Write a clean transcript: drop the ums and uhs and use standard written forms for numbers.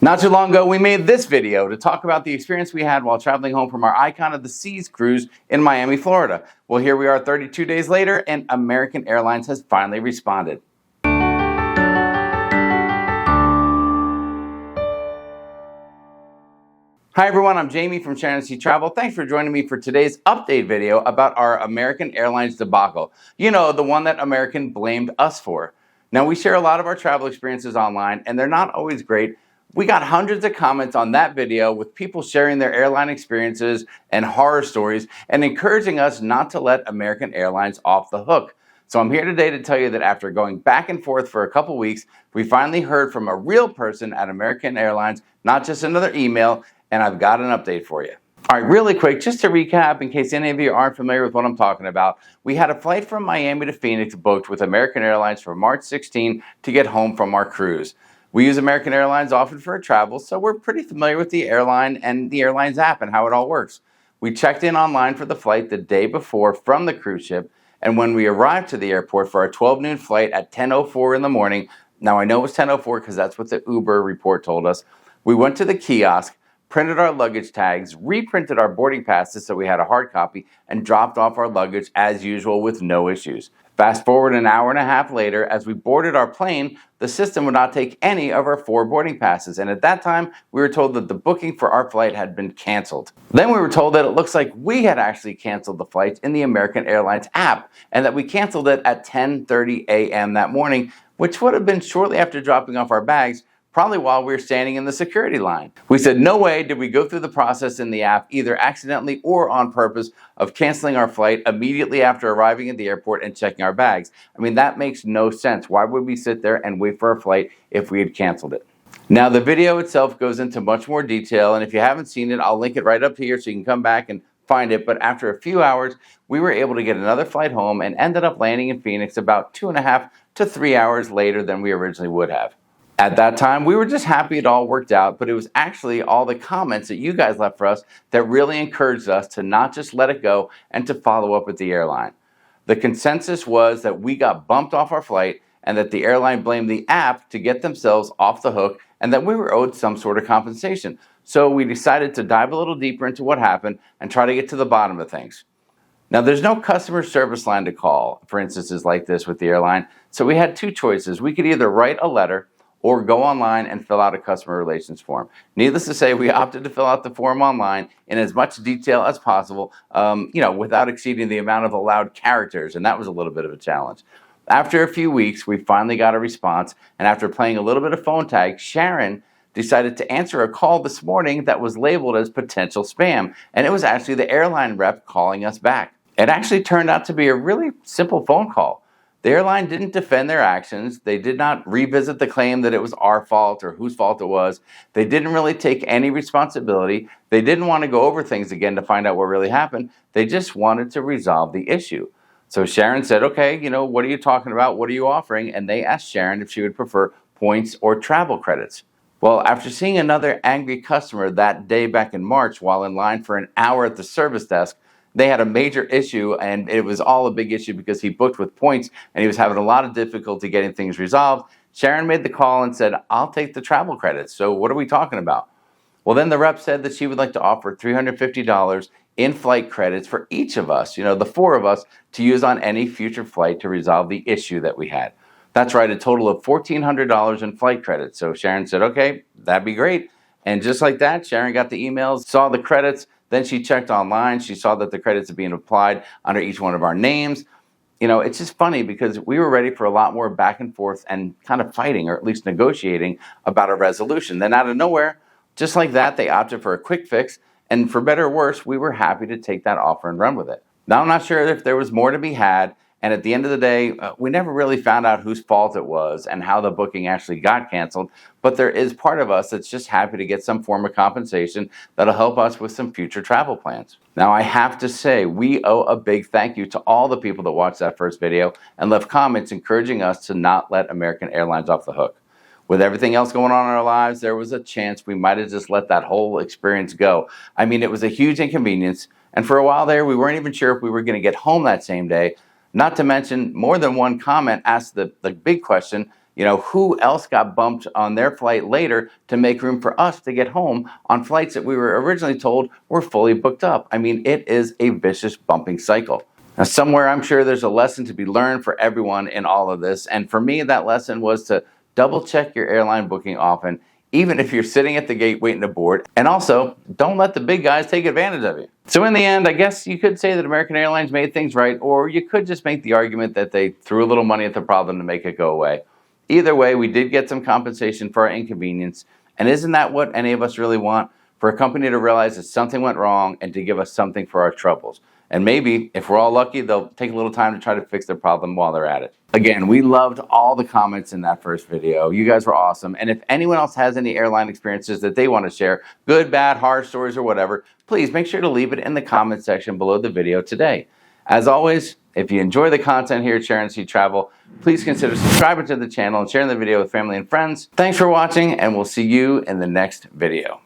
Not too long ago, we made this video to talk about the experience we had while traveling home from our Icon of the Seas cruise in Miami, Florida. Well, here we are 32 days later, and American Airlines has finally responded. Hi everyone, I'm Jamie from Sharonatsea Travel. Thanks for joining me for today's update video about our American Airlines debacle. You know, the one that American blamed us for. Now, we share a lot of our travel experiences online, and they're not always great. We got hundreds of comments on that video with people sharing their airline experiences and horror stories and encouraging us not to let American Airlines off the hook. So I'm here today to tell you that after going back and forth for a couple weeks, we finally heard from a real person at American Airlines, not just another email, and I've got an update for you. All right, really quick, just to recap, in case any of you aren't familiar with what I'm talking about, we had a flight from Miami to Phoenix booked with American Airlines for March 16 to get home from our cruise. We use American Airlines often for our travel, so we're pretty familiar with the airline and the airline's app and how it all works. We checked in online for the flight the day before from the cruise ship, and when we arrived to the airport for our 12 noon flight at 10:04 in the morning, now I know it was 10:04 because that's what the Uber report told us, we went to the kiosk, printed our luggage tags, reprinted our boarding passes so we had a hard copy, and dropped off our luggage as usual with no issues. Fast forward an hour and a half later, as we boarded our plane, the system would not take any of our 4 boarding passes, and at that time, we were told that the booking for our flight had been canceled. Then we were told that it looks like we had actually canceled the flight in the American Airlines app, and that we canceled it at 10:30 a.m. that morning, which would have been shortly after dropping off our bags, probably while we were standing in the security line. We said no way did we go through the process in the app, either accidentally or on purpose, of canceling our flight immediately after arriving at the airport and checking our bags. I mean, that makes no sense. Why would we sit there and wait for our flight if we had canceled it? Now, the video itself goes into much more detail, and if you haven't seen it, I'll link it right up here so you can come back and find it. But after a few hours, we were able to get another flight home and ended up landing in Phoenix about 2.5 to 3 hours later than we originally would have. At that time, we were just happy it all worked out, but it was actually all the comments that you guys left for us that really encouraged us to not just let it go and to follow up with the airline. The consensus was that we got bumped off our flight and that the airline blamed the app to get themselves off the hook and that we were owed some sort of compensation. So we decided to dive a little deeper into what happened and try to get to the bottom of things. Now, there's no customer service line to call for instances like this with the airline, so we had two choices. We could either write a letter or go online and fill out a customer relations form. Needless to say, we opted to fill out the form online in as much detail as possible, without exceeding the amount of allowed characters, and that was a little bit of a challenge. After a few weeks, we finally got a response, and after playing a little bit of phone tag, Sharon decided to answer a call this morning that was labeled as potential spam, and it was actually the airline rep calling us back. It actually turned out to be a really simple phone call. The airline didn't defend their actions. They did not revisit the claim that it was our fault or whose fault it was. They didn't really take any responsibility. They didn't want to go over things again to find out what really happened. They just wanted to resolve the issue. So Sharon said, okay, what are you talking about? What are you offering? And they asked Sharon if she would prefer points or travel credits. Well, after seeing another angry customer that day back in March while in line for an hour at the service desk, they had a major issue, and it was all a big issue because he booked with points and he was having a lot of difficulty getting things resolved. Sharon made the call and said, I'll take the travel credits. So what are we talking about? Well, then the rep said that she would like to offer $350 in flight credits for each of us, the 4 of us, to use on any future flight to resolve the issue that we had. That's right, a total of $1,400 in flight credits. So Sharon said, okay, that'd be great. And just like that, Sharon got the emails, saw the credits. Then she checked online. She saw that the credits are being applied under each one of our names. It's just funny because we were ready for a lot more back and forth and kind of fighting, or at least negotiating, about a resolution. Then out of nowhere, just like that, they opted for a quick fix. And for better or worse, we were happy to take that offer and run with it. Now, I'm not sure if there was more to be had. And at the end of the day, we never really found out whose fault it was and how the booking actually got canceled. But there is part of us that's just happy to get some form of compensation that'll help us with some future travel plans. Now, I have to say, we owe a big thank you to all the people that watched that first video and left comments encouraging us to not let American Airlines off the hook. With everything else going on in our lives, there was a chance we might have just let that whole experience go. I mean, it was a huge inconvenience. And for a while there, we weren't even sure if we were going to get home that same day. Not to mention, more than one comment asked the big question, Who else got bumped on their flight later to make room for us to get home on flights that we were originally told were fully booked up? I mean, it is a vicious bumping cycle. Now, somewhere I'm sure there's a lesson to be learned for everyone in all of this. And for me, that lesson was to double check your airline booking often, even if you're sitting at the gate waiting to board. And also, don't let the big guys take advantage of you. So in the end, I guess you could say that American Airlines made things right, or you could just make the argument that they threw a little money at the problem to make it go away. Either way, we did get some compensation for our inconvenience. And isn't that what any of us really want? For a company to realize that something went wrong and to give us something for our troubles. And maybe, if we're all lucky, they'll take a little time to try to fix their problem while they're at it. Again, we loved all the comments in that first video. You guys were awesome. And if anyone else has any airline experiences that they want to share, good, bad, horror stories, or whatever, please make sure to leave it in the comment section below the video today. As always, if you enjoy the content here at Sharon Sea Travel, please consider subscribing to the channel and sharing the video with family and friends. Thanks for watching, and we'll see you in the next video.